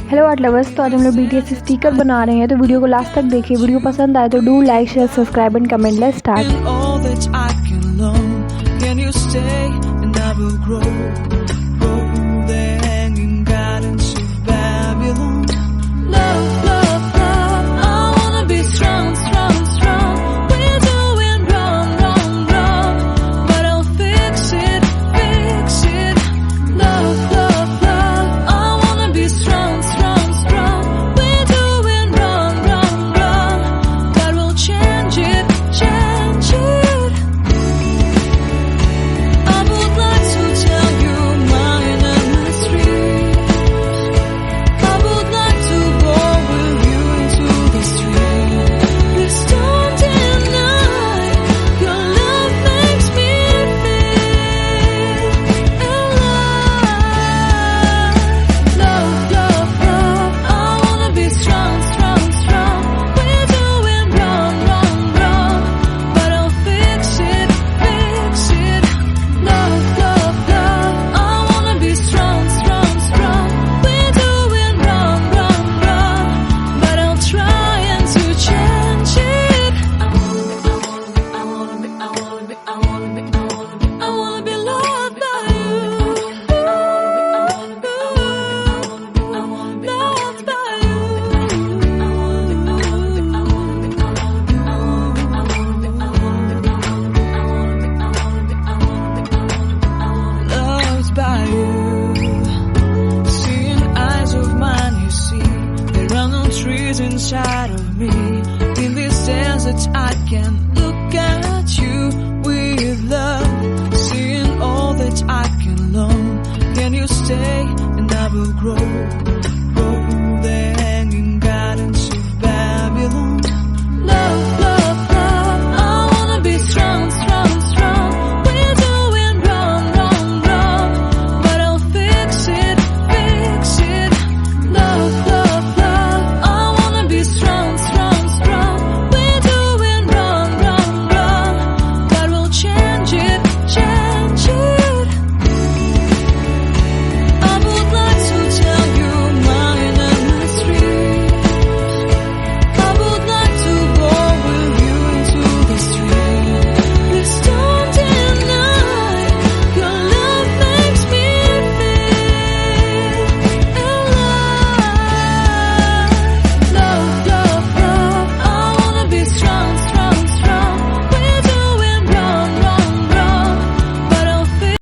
Hello art lovers, तो आज हम लोग BTS स्टिकर बना रहे हैं, तो वीडियो को लास्ट तक देखिए। वीडियो पसंद आए तो do like share subscribe and comment. Let's start. Inside of me, in this desert I can look at you with love, seeing all that I can learn. Can you stay and I will grow?